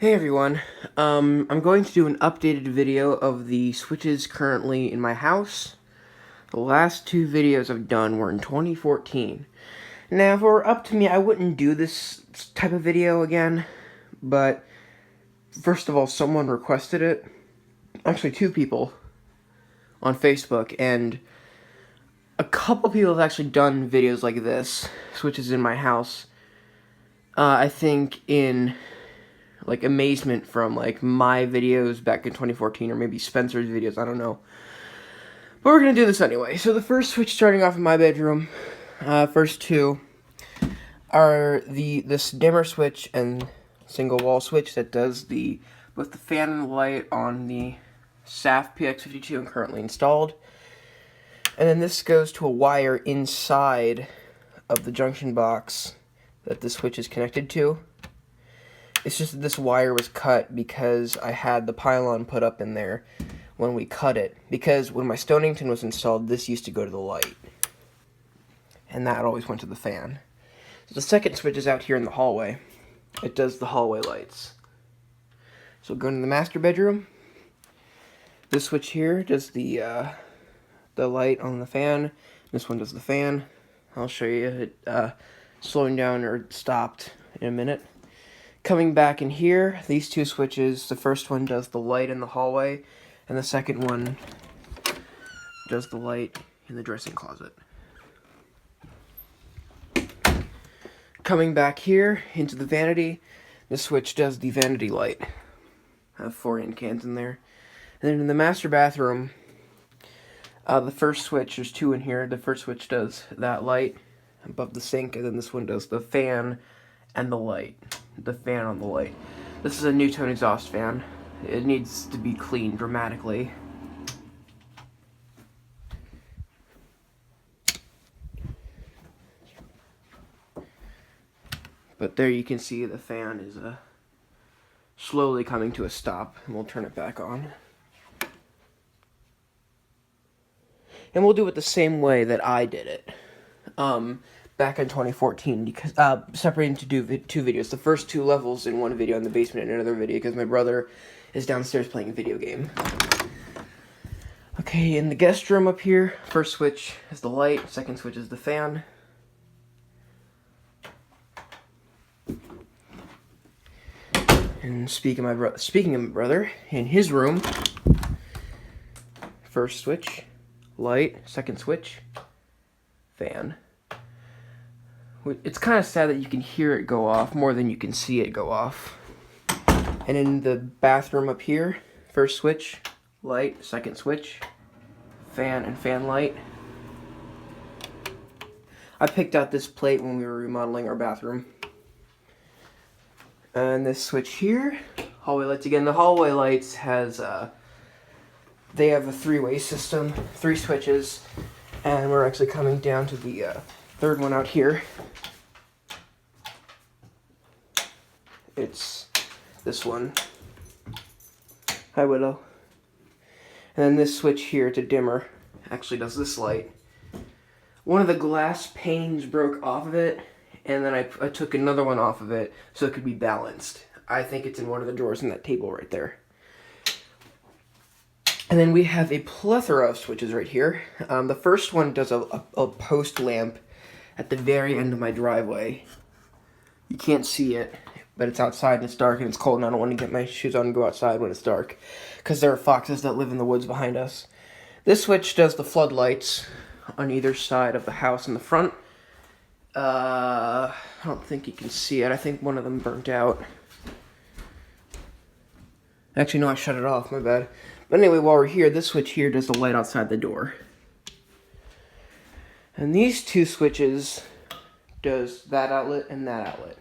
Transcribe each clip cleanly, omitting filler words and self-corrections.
Hey everyone, I'm going to do an updated video of the switches currently in my house. The last two videos I've done were in 2014. Now, if it were up to me, I wouldn't do this type of video again, but first of all, someone requested it. Actually, two people on Facebook, and a couple people have actually done videos like this, switches in my house. I think in amazement from my videos back in 2014, or maybe Spencer's videos, I don't know. But we're gonna do this anyway. So the first switch, starting off in my bedroom, first two are this dimmer switch and single wall switch that does both the fan and the light on the ECFE PX52 I'm currently installed. And then this goes to a wire inside of the junction box that the switch is connected to. It's just that this wire was cut because I had the pylon put up in there when we cut it. Because when my Stonington was installed, this used to go to the light. And that always went to the fan. So the second switch is out here in the hallway. It does the hallway lights. So going to the master bedroom. This switch here does the light on the fan. This one does the fan. I'll show you it slowing down or stopped in a minute. Coming back in here, these two switches, the first one does the light in the hallway, and the second one does the light in the dressing closet. Coming back here into the vanity, this switch does the vanity light. I have 4 in cans in there. And then in the master bathroom, the first switch, there's 2 in here, the first switch does that light above the sink, and then this one does the fan and the light. The fan on the light. This is a new-tone exhaust fan. It needs to be cleaned dramatically. But there you can see the fan is slowly coming to a stop, and we'll turn it back on. And we'll do it the same way that I did it. Back in 2014, because separating to do two videos. The first 2 levels in one video, in the basement in another video, because my brother is downstairs playing a video game. Okay, in the guest room up here, first switch is the light, second switch is the fan. And speaking of my brother, in his room, first switch, light, second switch, fan. It's kind of sad that you can hear it go off more than you can see it go off. And in the bathroom up here, first switch, light, second switch, fan and fan light. I picked out this plate when we were remodeling our bathroom. And this switch here, hallway lights again. The hallway lights has, they have a 3-way system, 3 switches, and we're actually coming down to the third one out here. It's this one. Hi, Widow. And then this switch here to dimmer actually does this light. One of the glass panes broke off of it, and then I took another one off of it so it could be balanced. I think it's in one of the drawers in that table right there. And then we have a plethora of switches right here. The first one does a post lamp at the very end of my driveway. You can't see it, but it's outside and it's dark and it's cold, and I don't want to get my shoes on and go outside when it's dark, because there are foxes that live in the woods behind us. This switch does the floodlights on either side of the house in the front. I don't think you can see it. I think one of them burnt out. Actually, no, I shut it off, my bad. But anyway, while we're here, this switch here does the light outside the door. And these 2 switches does that outlet and that outlet.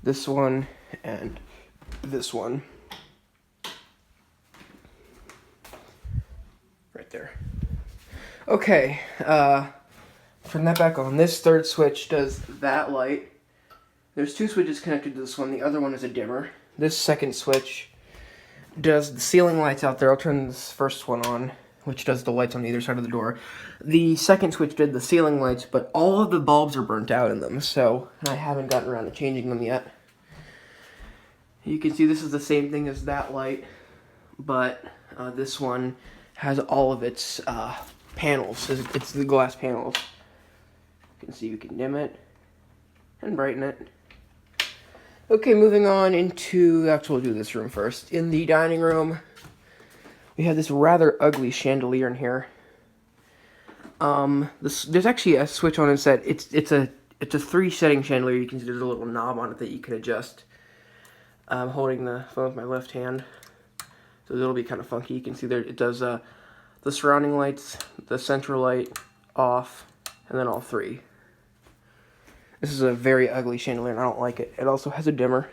This one and this one. Right there. Okay, turn that back on. This third switch does that light. There's 2 switches connected to this one. The other one is a dimmer. This second switch does the ceiling lights out there. I'll turn this first one on, which does the lights on either side of the door. The second switch did the ceiling lights, but all of the bulbs are burnt out in them, so I haven't gotten around to changing them yet. You can see this is the same thing as that light, but this one has all of its panels. It's the glass panels. You can see you can dim it and brighten it. Okay, moving on into, actually we'll do this room first. In the dining room, we have this rather ugly chandelier in here. There's actually a switch on inside. It's a 3-setting chandelier. You can see there's a little knob on it that you can adjust. I'm holding the phone with my left hand, so it'll be kind of funky. You can see there it does the surrounding lights, the central light, off, and then all 3. This is a very ugly chandelier, and I don't like it. It also has a dimmer.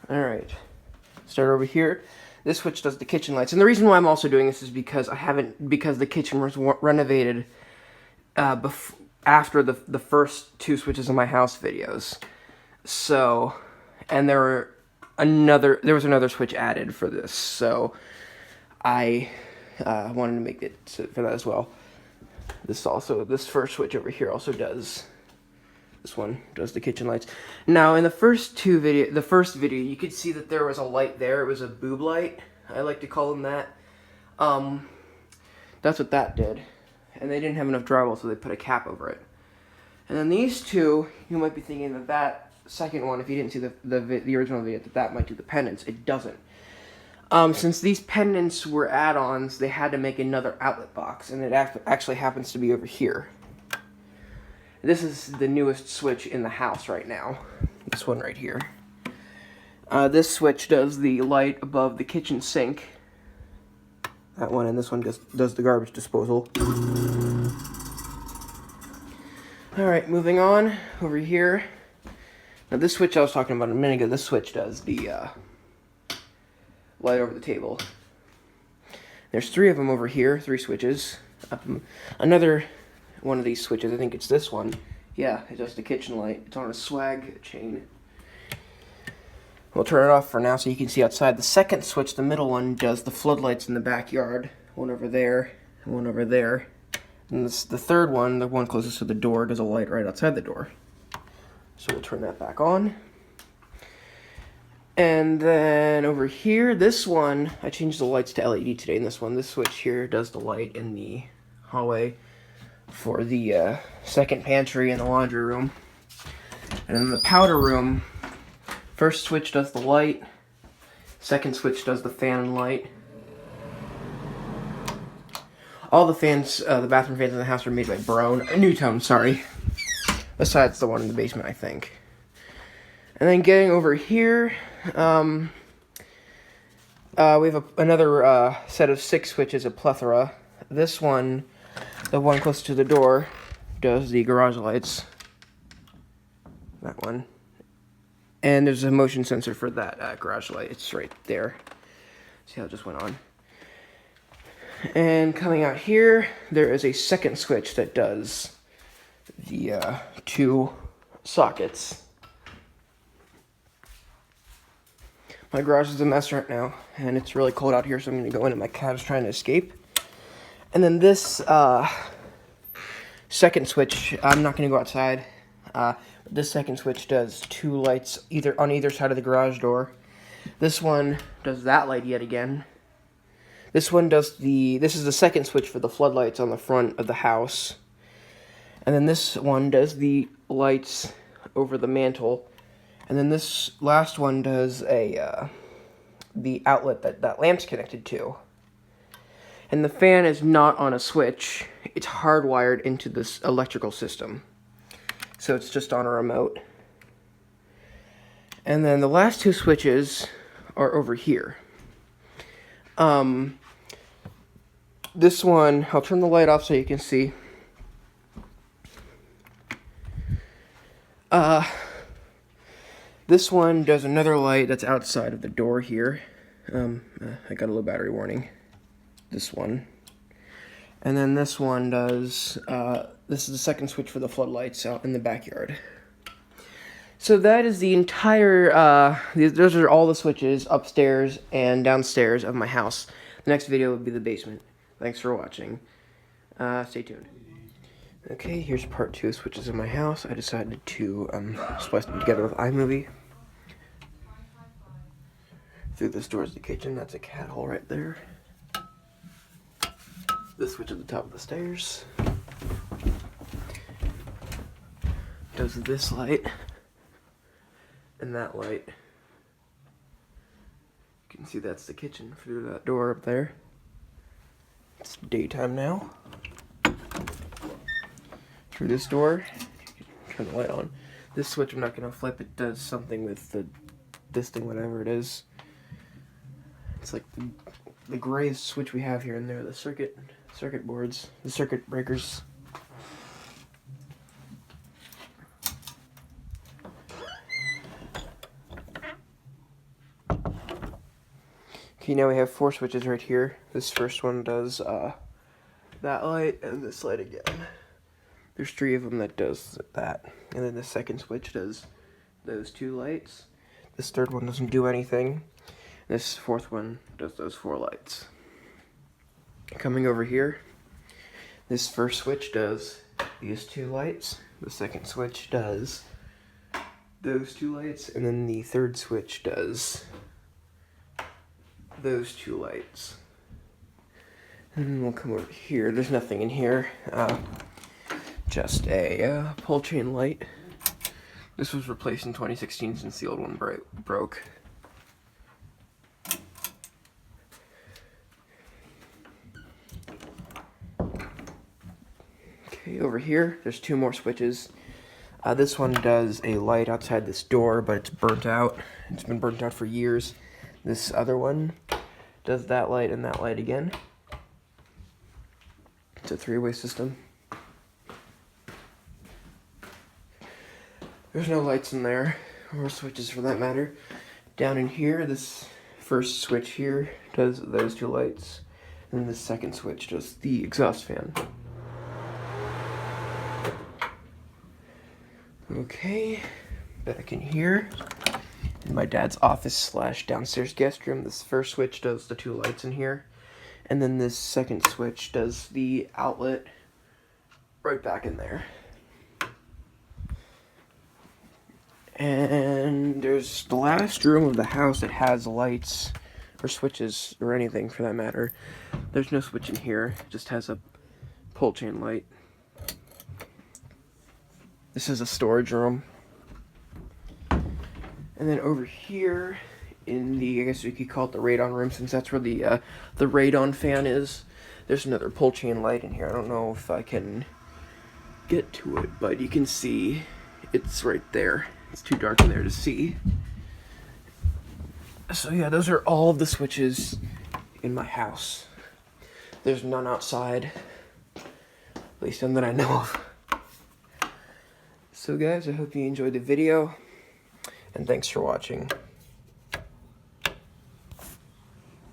Alright, start over here. This switch does the kitchen lights, and the reason why I'm also doing this is because because the kitchen was renovated after the first 2 switches in my house videos. So, and there was another switch added for this, so I wanted to make it for that as well. This first switch over here also does. This one does the kitchen lights. Now, in the first video, you could see that there was a light there. It was a boob light. I like to call them that. That's what that did. And they didn't have enough drywall, so they put a cap over it. And then these 2, you might be thinking that second one, if you didn't see the original video, that might do the pendants. It doesn't. Since these pendants were add-ons, they had to make another outlet box, and it actually happens to be over here. This is the newest switch in the house right now. This one right here. This switch does the light above the kitchen sink. That one, and this one does the garbage disposal. Alright, moving on over here. Now this switch I was talking about a minute ago, this switch does the light over the table. There's 3 of them over here, 3 switches. Another one of these switches, I think it's this one. Yeah, it does the kitchen light. It's on a swag chain. We'll turn it off for now so you can see outside. The second switch, the middle one, does the floodlights in the backyard. One over there, and one over there. And the third one, the one closest to the door, does a light right outside the door. So we'll turn that back on. And then over here, this one, I changed the lights to LED today. And this switch here does the light in the hallway for the second pantry and the laundry room. And in the powder room, first switch does the light, second switch does the fan and light. All the fans, the bathroom fans in the house are made by Newtone, sorry. Besides the one in the basement, I think. And then getting over here, we have another set of 6 switches, a plethora. This one, the one close to the door, does the garage lights. That one. And there's a motion sensor for that garage light. It's right there. See how it just went on. And coming out here, there is a second switch that does the 2 sockets. My garage is a mess right now, and it's really cold out here, so I'm going to go in, and my cat is trying to escape. And then this second switch, I'm not going to go outside. This second switch does 2 lights on either side of the garage door. This one does that light yet again. This one does this is the second switch for the floodlights on the front of the house. And then this one does the lights over the mantle. And then this last one does the outlet that lamp's connected to. And the fan is not on a switch. It's hardwired into this electrical system. So it's just on a remote. And then the last 2 switches are over here. This one, I'll turn the light off so you can see. This one does another light that's outside of the door here. I got a low battery warning. This one. And then this one does, this is the second switch for the floodlights out in the backyard. So that is the entire, those are all the switches upstairs and downstairs of my house. The next video will be the basement. Thanks for watching. Stay tuned. Okay, here's part 2 of switches in my house. I decided to splice them together with iMovie. Through this door is the kitchen. That's a cat hole right there. This switch at the top of the stairs does this light and that light. You can see that's the kitchen through that door up there. It's daytime now. Through this door, turn the light on. This switch I'm not gonna flip. It does something with this thing, whatever it is. It's like the gray switch we have here and there, the circuit boards, the circuit breakers. Okay, now we have 4 switches right here. This first one does that light and this light again. There's 3 of them that does that. And then the second switch does those 2 lights. This third one doesn't do anything. This fourth one does those 4 lights. Coming over here, this first switch does these 2 lights. The second switch does those 2 lights. And then the third switch does those 2 lights. And then we'll come over here. There's nothing in here. Just a pull chain light. This was replaced in 2016 since the old one broke. Okay, over here, there's 2 more switches. This one does a light outside this door, but it's burnt out. It's been burnt out for years. This other one does that light and that light again. It's a 3-way system. There's no lights in there, or switches for that matter. Down in here, this first switch here does those 2 lights, and then the second switch does the exhaust fan. Okay, back in here, in my dad's office / downstairs guest room, this first switch does the 2 lights in here, and then this second switch does the outlet right back in there. And there's the last room of the house that has lights or switches or anything for that matter. There's no switch in here, it just has a pull chain light. This is a storage room. And then over here in the, I guess we could call it the radon room, since that's where the radon fan is, there's another pull chain light in here. I don't know if I can get to it, but you can see it's right there. It's too dark in there to see. So yeah, those are all of the switches in my house. There's none outside, at least none that I know of. So guys, I hope you enjoyed the video, and thanks for watching.